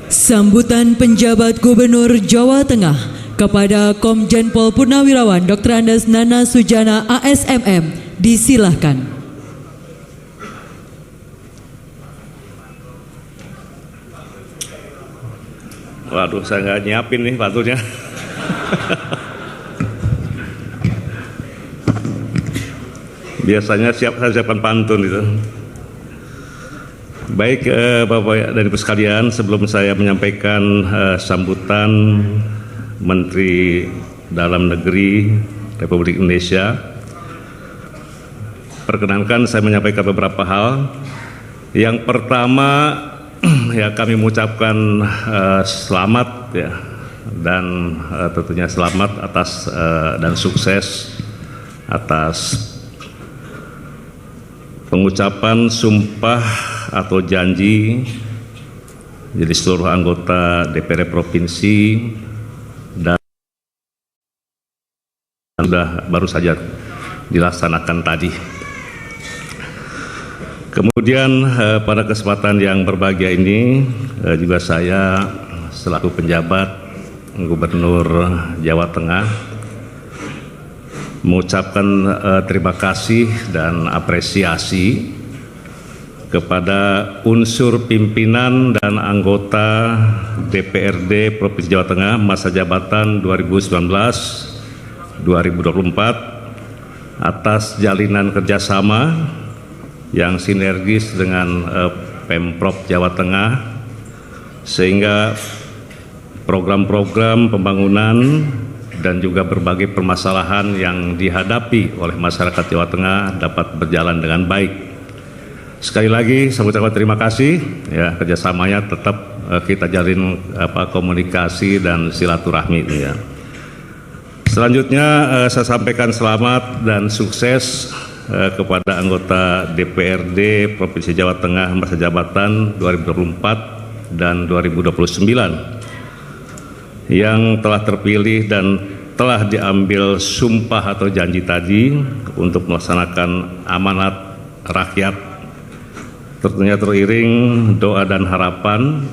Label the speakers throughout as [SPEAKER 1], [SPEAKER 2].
[SPEAKER 1] Sambutan penjabat Gubernur Jawa Tengah kepada Komjen Pol Purnawirawan Dr. Andes Nana Sujana ASMM disilahkan.
[SPEAKER 2] Waduh, saya nggak nyiapin nih pantunnya. Biasanya saya siapkan pantun itu. Baik, Bapak dan Ibu sekalian, sebelum saya menyampaikan sambutan Menteri Dalam Negeri Republik Indonesia, perkenankan saya menyampaikan beberapa hal. Yang pertama, ya kami mengucapkan selamat ya, dan tentunya selamat atas dan sukses atas pengucapan sumpah atau janji jadi seluruh anggota DPR Provinsi dan sudah baru saja dilaksanakan tadi. Kemudian pada kesempatan yang berbahagia ini juga saya selaku penjabat Gubernur Jawa Tengah mengucapkan terima kasih dan apresiasi kepada unsur pimpinan dan anggota DPRD Provinsi Jawa Tengah masa jabatan 2019-2024 atas jalinan kerjasama yang sinergis dengan Pemprov Jawa Tengah, sehingga program-program pembangunan dan juga berbagai permasalahan yang dihadapi oleh masyarakat Jawa Tengah dapat berjalan dengan baik. Sekali lagi saya ucapkan terima kasih ya, kerjasamanya tetap kita jalin komunikasi dan silaturahmi ya. Selanjutnya saya sampaikan selamat dan sukses kepada anggota DPRD Provinsi Jawa Tengah masa jabatan 2024 dan 2029 yang telah terpilih dan telah diambil sumpah atau janji tadi untuk melaksanakan amanat rakyat, tentunya teriring doa dan harapan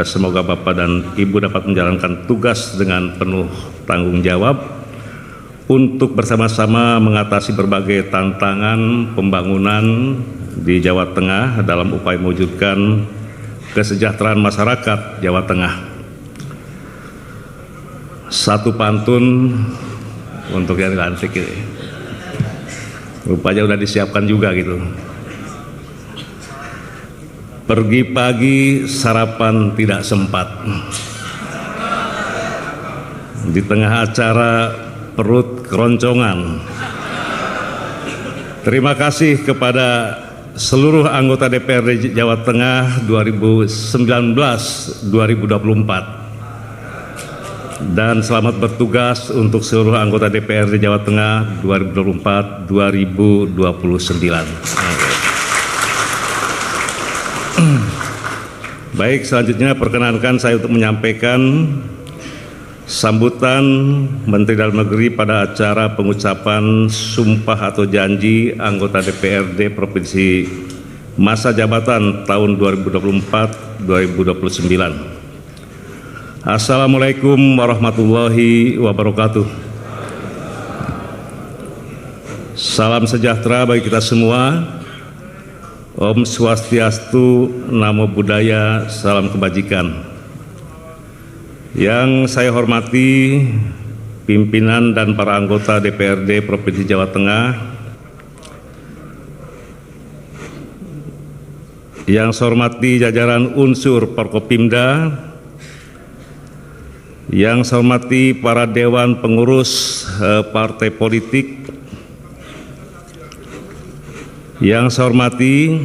[SPEAKER 2] semoga Bapak dan Ibu dapat menjalankan tugas dengan penuh tanggung jawab untuk bersama-sama mengatasi berbagai tantangan pembangunan di Jawa Tengah dalam upaya mewujudkan kesejahteraan masyarakat Jawa Tengah. Satu pantun untuk yang lantik ini. Rupanya udah disiapkan juga gitu. Pergi pagi sarapan tidak sempat. Di tengah acara perut keroncongan. Terima kasih kepada seluruh anggota DPRD Jawa Tengah 2019-2024. Dan selamat bertugas untuk seluruh anggota DPRD Jawa Tengah 2024-2029. Baik, selanjutnya perkenankan saya untuk menyampaikan sambutan Menteri Dalam Negeri pada acara pengucapan sumpah atau janji anggota DPRD Provinsi masa jabatan tahun 2024-2029. Assalamualaikum warahmatullahi wabarakatuh. Salam sejahtera bagi kita semua. Om Swastiastu, Namo Buddhaya, salam kebajikan. Yang saya hormati pimpinan dan para anggota DPRD Provinsi Jawa Tengah, yang saya hormati jajaran unsur Forkopimda, yang saya hormati para dewan pengurus partai politik, yang saya hormati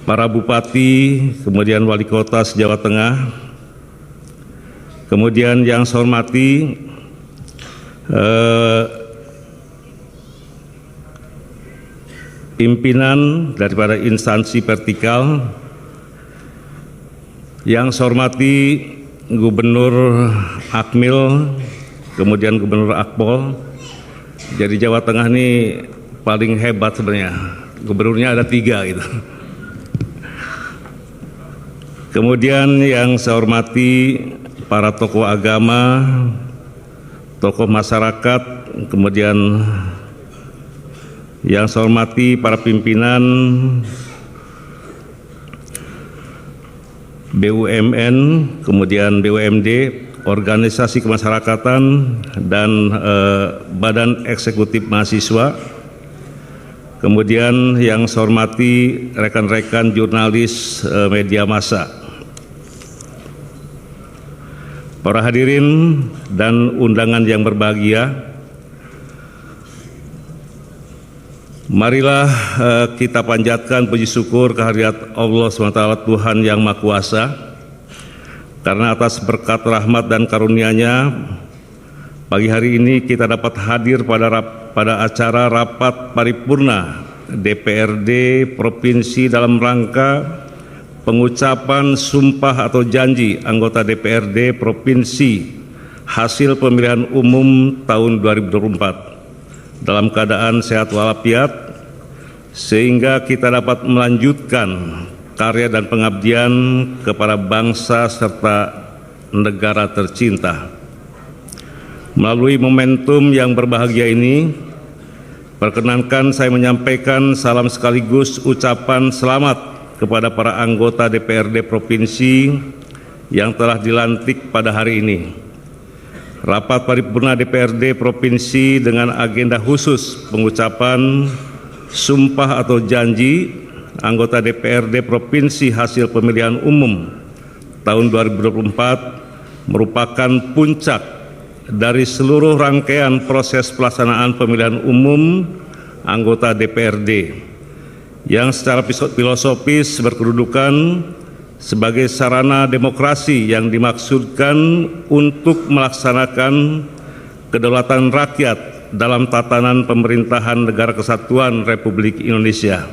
[SPEAKER 2] para bupati, kemudian wali kota se-Jawa Tengah, kemudian yang saya hormati pimpinan daripada instansi vertikal, yang saya hormati Gubernur Akmil, kemudian Gubernur Akpol. Jadi Jawa Tengah ini paling hebat sebenarnya, gubernurnya ada 3 gitu. Kemudian yang saya hormati para tokoh agama, tokoh masyarakat, kemudian yang saya hormati para pimpinan BUMN, kemudian BUMD, organisasi kemasyarakatan, dan Badan Eksekutif Mahasiswa. Kemudian yang saya hormati rekan-rekan jurnalis media massa. Para hadirin dan undangan yang berbahagia, marilah kita panjatkan puji syukur kehadirat Allah SWT Tuhan Yang Maha Kuasa, karena atas berkat rahmat dan karunia-Nya pagi hari ini kita dapat hadir pada acara rapat paripurna DPRD Provinsi dalam rangka pengucapan sumpah atau janji anggota DPRD Provinsi hasil pemilihan umum tahun 2024 dalam keadaan sehat walafiat, sehingga kita dapat melanjutkan karya dan pengabdian kepada bangsa serta negara tercinta. Melalui momentum yang berbahagia ini, perkenankan saya menyampaikan salam sekaligus ucapan selamat kepada para anggota DPRD Provinsi yang telah dilantik pada hari ini. Rapat paripurna DPRD Provinsi dengan agenda khusus pengucapan sumpah atau janji anggota DPRD Provinsi hasil pemilihan umum tahun 2024 merupakan puncak dari seluruh rangkaian proses pelaksanaan pemilihan umum anggota DPRD yang secara filosofis berkedudukan sebagai sarana demokrasi yang dimaksudkan untuk melaksanakan kedaulatan rakyat dalam tatanan pemerintahan Negara Kesatuan Republik Indonesia.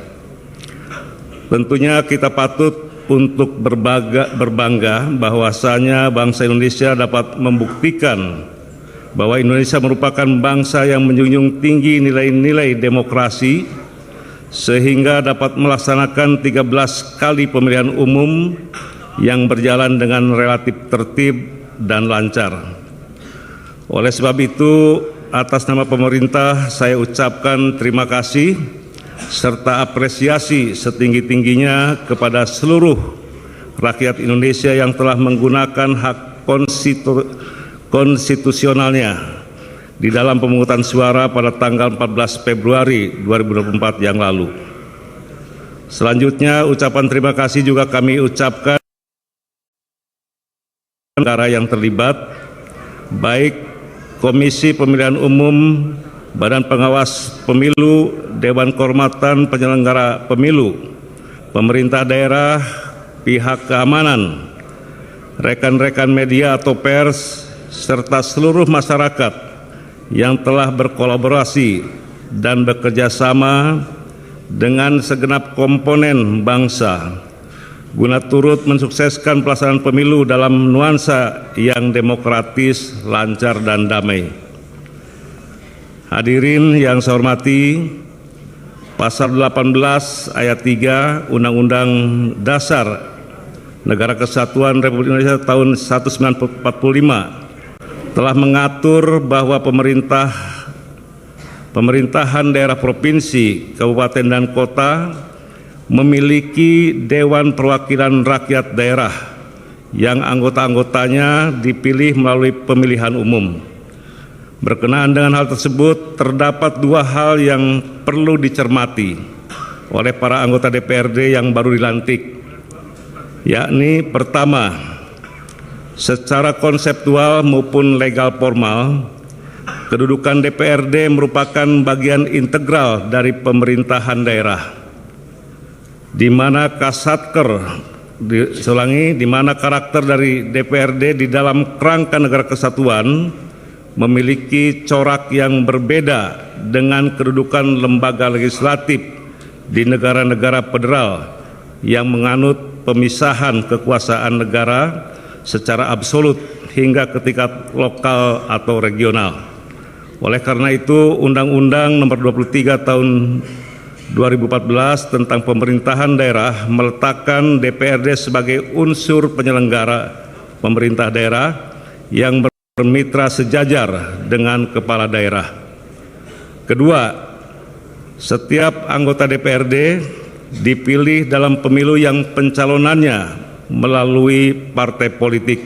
[SPEAKER 2] Tentunya kita patut untuk berbangga bahwasanya bangsa Indonesia dapat membuktikan bahwa Indonesia merupakan bangsa yang menjunjung tinggi nilai-nilai demokrasi, sehingga dapat melaksanakan 13 kali pemilihan umum yang berjalan dengan relatif tertib dan lancar. Oleh sebab itu, atas nama pemerintah saya ucapkan terima kasih serta apresiasi setinggi-tingginya kepada seluruh rakyat Indonesia yang telah menggunakan hak konstitusionalnya di dalam pemungutan suara pada tanggal 14 Februari 2024 yang lalu. Selanjutnya, ucapan terima kasih juga kami ucapkan negara yang terlibat, baik Komisi Pemilihan Umum, Badan Pengawas Pemilu, Dewan Kehormatan Penyelenggara Pemilu, pemerintah daerah, pihak keamanan, rekan-rekan media atau pers, serta seluruh masyarakat yang telah berkolaborasi dan bekerja sama dengan segenap komponen bangsa guna turut mensukseskan pelaksanaan pemilu dalam nuansa yang demokratis, lancar, dan damai. Hadirin yang saya hormati, Pasal 18 ayat 3 Undang-Undang Dasar Negara Kesatuan Republik Indonesia tahun 1945 telah mengatur bahwa pemerintahan daerah provinsi, kabupaten, dan kota memiliki Dewan Perwakilan Rakyat Daerah yang anggota-anggotanya dipilih melalui pemilihan umum. Berkenaan dengan hal tersebut, terdapat 2 hal yang perlu dicermati oleh para anggota DPRD yang baru dilantik, yakni pertama, secara konseptual maupun legal formal, kedudukan DPRD merupakan bagian integral dari pemerintahan daerah, di mana di mana karakter dari DPRD di dalam kerangka negara kesatuan memiliki corak yang berbeda dengan kedudukan lembaga legislatif di negara-negara federal yang menganut pemisahan kekuasaan negara secara absolut hingga ke tingkat lokal atau regional. Oleh karena itu, Undang-Undang Nomor 23 Tahun 2014 tentang pemerintahan daerah meletakkan DPRD sebagai unsur penyelenggara pemerintah daerah yang bermitra sejajar dengan kepala daerah. Kedua, setiap anggota DPRD dipilih dalam pemilu yang pencalonannya melalui partai politik.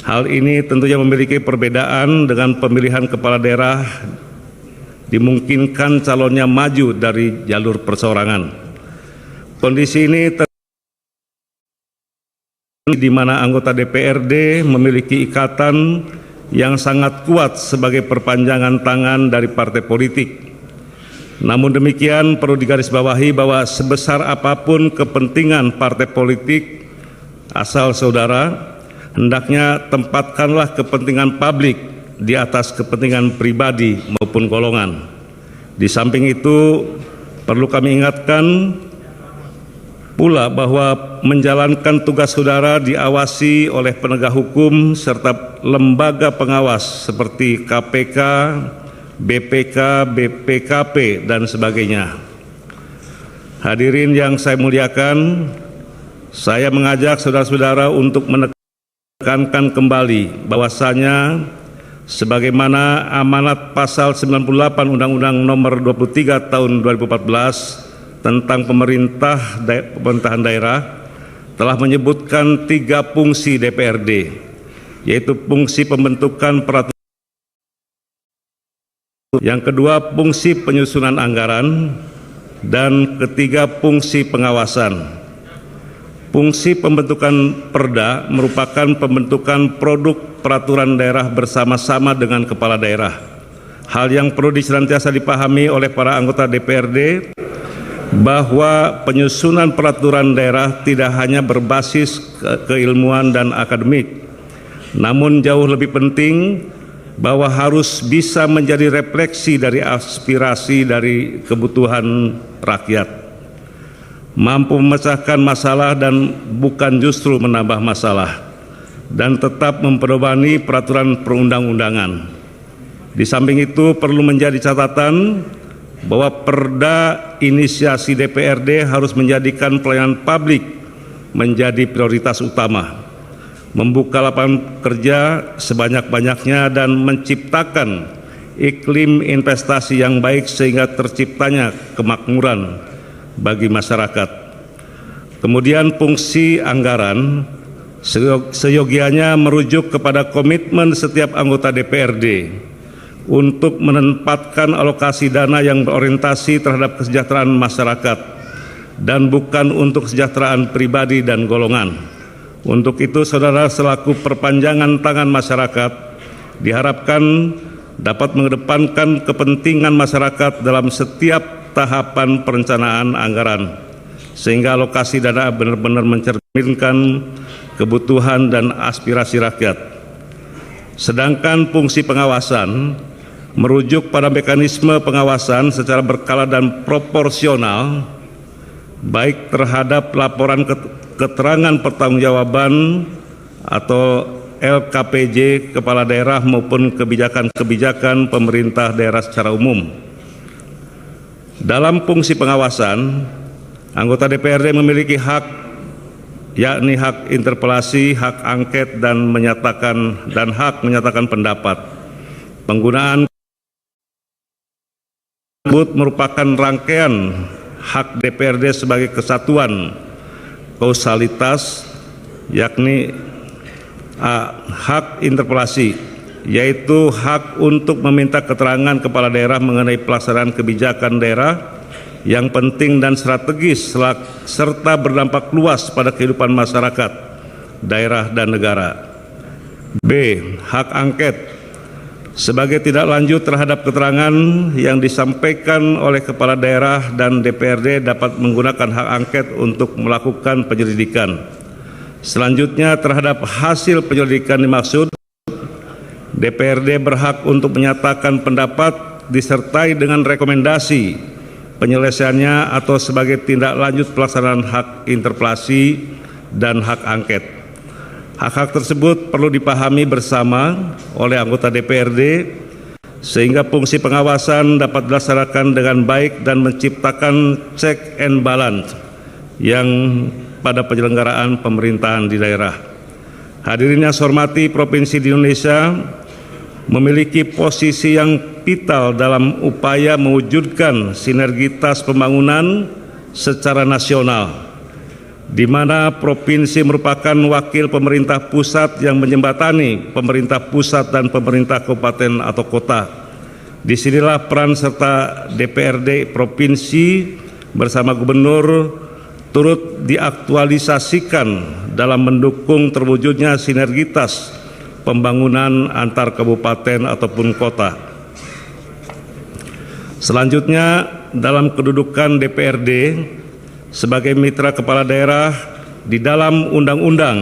[SPEAKER 2] Hal ini tentunya memiliki perbedaan dengan pemilihan kepala daerah, dimungkinkan calonnya maju dari jalur perseorangan. Kondisi ini di mana anggota DPRD memiliki ikatan yang sangat kuat sebagai perpanjangan tangan dari partai politik. Namun demikian perlu digarisbawahi bahwa sebesar apapun kepentingan partai politik asal saudara, hendaknya tempatkanlah kepentingan publik di atas kepentingan pribadi maupun golongan. Di samping itu perlu kami ingatkan pula bahwa menjalankan tugas saudara diawasi oleh penegak hukum serta lembaga pengawas seperti KPK, BPK, BPKP, dan sebagainya. Hadirin yang saya muliakan, saya mengajak saudara-saudara untuk menekankan kembali bahwasanya sebagaimana amanat pasal 98 Undang-Undang Nomor 23 Tahun 2014 tentang pemerintahan daerah telah menyebutkan 3 fungsi DPRD, yaitu fungsi pembentukan peraturan, yang kedua fungsi penyusunan anggaran, dan ketiga fungsi pengawasan. Fungsi pembentukan perda merupakan pembentukan produk peraturan daerah bersama-sama dengan kepala daerah. Hal yang perlu senantiasa dipahami oleh para anggota DPRD bahwa penyusunan peraturan daerah tidak hanya berbasis keilmuan dan akademik, namun jauh lebih penting bahwa harus bisa menjadi refleksi dari aspirasi dari kebutuhan rakyat, mampu memecahkan masalah dan bukan justru menambah masalah, dan tetap memperdomani peraturan perundang-undangan. Di samping itu perlu menjadi catatan bahwa perda inisiasi DPRD harus menjadikan pelayanan publik menjadi prioritas utama, membuka lapangan kerja sebanyak-banyaknya dan menciptakan iklim investasi yang baik sehingga terciptanya kemakmuran bagi masyarakat. Kemudian fungsi anggaran seyogianya merujuk kepada komitmen setiap anggota DPRD untuk menempatkan alokasi dana yang berorientasi terhadap kesejahteraan masyarakat dan bukan untuk kesejahteraan pribadi dan golongan. Untuk itu, saudara selaku perpanjangan tangan masyarakat diharapkan dapat mengedepankan kepentingan masyarakat dalam setiap tahapan perencanaan anggaran, sehingga alokasi dana benar-benar mencerminkan kebutuhan dan aspirasi rakyat. Sedangkan fungsi pengawasan merujuk pada mekanisme pengawasan secara berkala dan proporsional, baik terhadap laporan keterangan pertanggungjawaban atau LKPJ kepala daerah maupun kebijakan-kebijakan pemerintah daerah secara umum. Dalam fungsi pengawasan, anggota DPRD memiliki hak, yakni hak interpelasi, hak angket, dan hak menyatakan pendapat. Penggunaan tersebut merupakan rangkaian hak DPRD sebagai kesatuan kausalitas, yakni hak interpelasi, yaitu hak untuk meminta keterangan kepala daerah mengenai pelaksanaan kebijakan daerah yang penting dan strategis serta berdampak luas pada kehidupan masyarakat, daerah, dan negara. B. Hak angket sebagai tindak lanjut terhadap keterangan yang disampaikan oleh kepala daerah, dan DPRD dapat menggunakan hak angket untuk melakukan penyelidikan. Selanjutnya, terhadap hasil penyelidikan dimaksud, DPRD berhak untuk menyatakan pendapat disertai dengan rekomendasi penyelesaiannya atau sebagai tindak lanjut pelaksanaan hak interpelasi dan hak angket. Hak-hak tersebut perlu dipahami bersama oleh anggota DPRD sehingga fungsi pengawasan dapat dilaksanakan dengan baik dan menciptakan check and balance yang pada penyelenggaraan pemerintahan di daerah. Hadirin yang saya hormati, Provinsi di Indonesia memiliki posisi yang vital dalam upaya mewujudkan sinergitas pembangunan secara nasional, di mana provinsi merupakan wakil pemerintah pusat yang menjembatani pemerintah pusat dan pemerintah kabupaten atau kota. Disinilah peran serta DPRD provinsi bersama gubernur turut diaktualisasikan dalam mendukung terwujudnya sinergitas pembangunan antar kabupaten ataupun kota. Selanjutnya, dalam kedudukan DPRD sebagai mitra kepala daerah di dalam Undang-Undang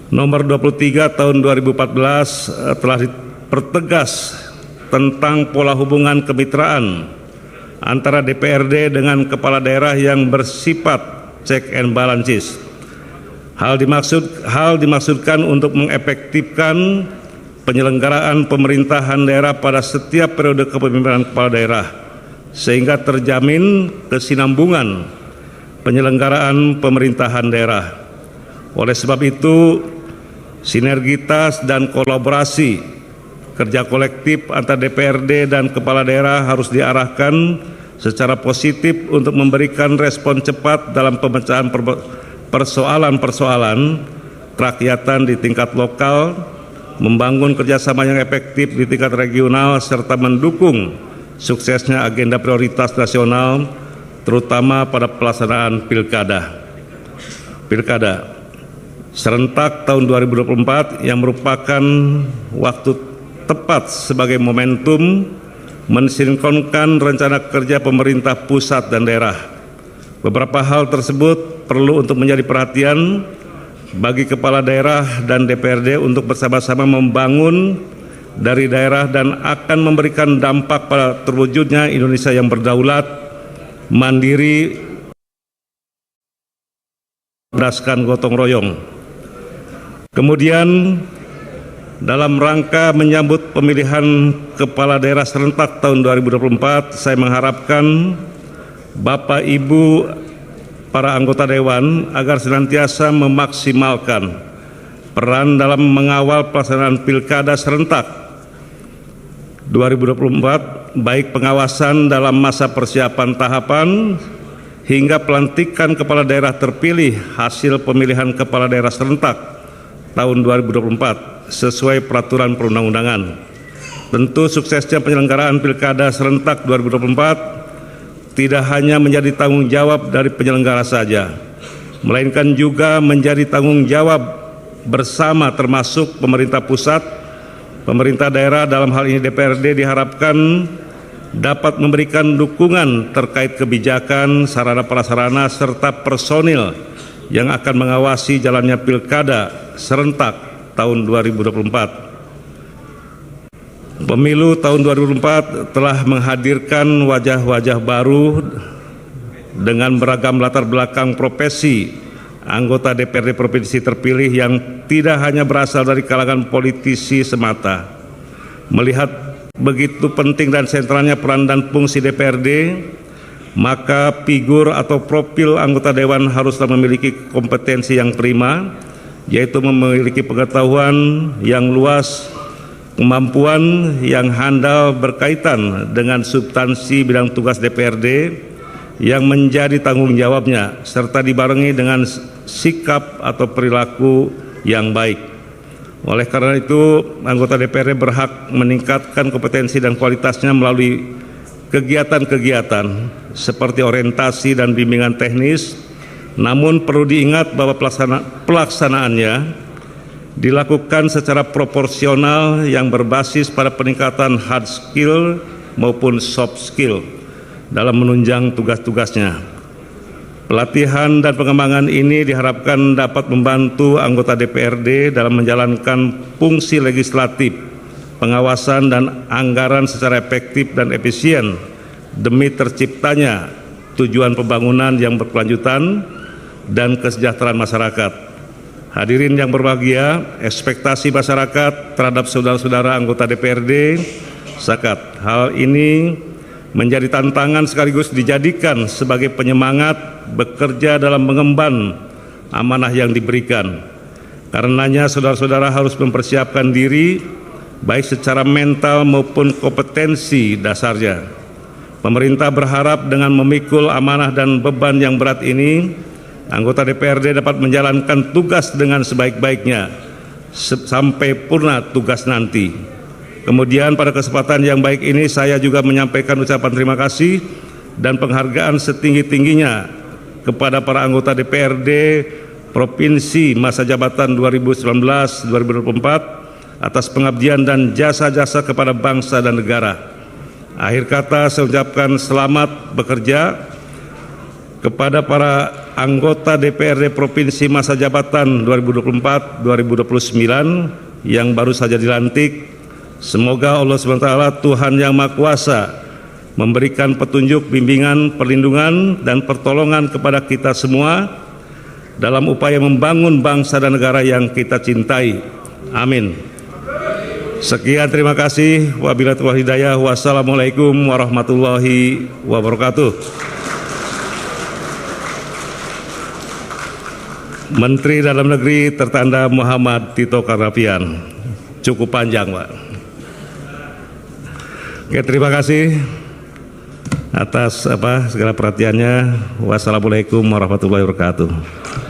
[SPEAKER 2] Nomor 23 Tahun 2014 telah dipertegas tentang pola hubungan kemitraan antara DPRD dengan kepala daerah yang bersifat check and balances. Hal dimaksudkan untuk mengefektifkan penyelenggaraan pemerintahan daerah pada setiap periode kepemimpinan kepala daerah, sehingga terjamin kesinambungan penyelenggaraan pemerintahan daerah. Oleh sebab itu, sinergitas dan kolaborasi kerja kolektif antar DPRD dan kepala daerah harus diarahkan secara positif untuk memberikan respon cepat dalam pemecahan persoalan-persoalan kerakyatan di tingkat lokal, membangun kerjasama yang efektif di tingkat regional, serta mendukung suksesnya agenda prioritas nasional, terutama pada pelaksanaan pilkada serentak tahun 2024 yang merupakan waktu tepat sebagai momentum mensinkronkan rencana kerja pemerintah pusat dan daerah. Beberapa hal tersebut perlu untuk menjadi perhatian bagi kepala daerah dan DPRD untuk bersama-sama membangun dari daerah dan akan memberikan dampak pada terwujudnya Indonesia yang berdaulat, mandiri, berdasarkan gotong royong. Kemudian dalam rangka menyambut pemilihan kepala daerah serentak tahun 2024, saya mengharapkan Bapak Ibu para anggota Dewan agar senantiasa memaksimalkan peran dalam mengawal pelaksanaan pilkada serentak 2024, baik pengawasan dalam masa persiapan tahapan hingga pelantikan kepala daerah terpilih hasil pemilihan kepala daerah serentak tahun 2024 sesuai peraturan perundang-undangan. Tentu suksesnya penyelenggaraan pilkada serentak 2024 tidak hanya menjadi tanggung jawab dari penyelenggara saja, melainkan juga menjadi tanggung jawab bersama termasuk pemerintah pusat, pemerintah daerah, dalam hal ini DPRD diharapkan dapat memberikan dukungan terkait kebijakan, sarana prasarana, serta personil yang akan mengawasi jalannya pilkada serentak tahun 2024. Pemilu tahun 2024 telah menghadirkan wajah-wajah baru dengan beragam latar belakang profesi anggota DPRD provinsi terpilih yang tidak hanya berasal dari kalangan politisi semata. Melihat begitu penting dan sentralnya peran dan fungsi DPRD, maka figur atau profil anggota Dewan haruslah memiliki kompetensi yang prima, yaitu memiliki pengetahuan yang luas, kemampuan yang handal berkaitan dengan substansi bidang tugas DPRD yang menjadi tanggung jawabnya, serta dibarengi dengan sikap atau perilaku yang baik. Oleh karena itu, anggota DPRD berhak meningkatkan kompetensi dan kualitasnya melalui kegiatan-kegiatan seperti orientasi dan bimbingan teknis, namun perlu diingat bahwa pelaksanaannya dilakukan secara proporsional yang berbasis pada peningkatan hard skill maupun soft skill dalam menunjang tugas-tugasnya. Pelatihan dan pengembangan ini diharapkan dapat membantu anggota DPRD dalam menjalankan fungsi legislatif, pengawasan dan anggaran secara efektif dan efisien demi terciptanya tujuan pembangunan yang berkelanjutan dan kesejahteraan masyarakat. Hadirin yang berbahagia, ekspektasi masyarakat terhadap saudara-saudara anggota DPRD zakat. Hal ini menjadi tantangan sekaligus dijadikan sebagai penyemangat bekerja dalam mengemban amanah yang diberikan. Karenanya saudara-saudara harus mempersiapkan diri baik secara mental maupun kompetensi dasarnya. Pemerintah berharap dengan memikul amanah dan beban yang berat ini, anggota DPRD dapat menjalankan tugas dengan sebaik-baiknya sampai purna tugas nanti. Kemudian pada kesempatan yang baik ini saya juga menyampaikan ucapan terima kasih dan penghargaan setinggi-tingginya kepada para anggota DPRD Provinsi masa jabatan 2019-2024 atas pengabdian dan jasa-jasa kepada bangsa dan negara. Akhir kata saya ucapkan selamat bekerja kepada para anggota DPRD Provinsi masa jabatan 2024-2029 yang baru saja dilantik. Semoga Allah SWT Tuhan Yang Maha Kuasa memberikan petunjuk, bimbingan, perlindungan, dan pertolongan kepada kita semua dalam upaya membangun bangsa dan negara yang kita cintai. Amin. Sekian, terima kasih. Wabillahi taufiq wal hidayah. Wassalamualaikum warahmatullahi wabarakatuh. Menteri Dalam Negeri tertanda Muhammad Tito Karnavian. Cukup panjang, Pak. Oke, terima kasih atas segala perhatiannya. Wassalamualaikum warahmatullahi wabarakatuh.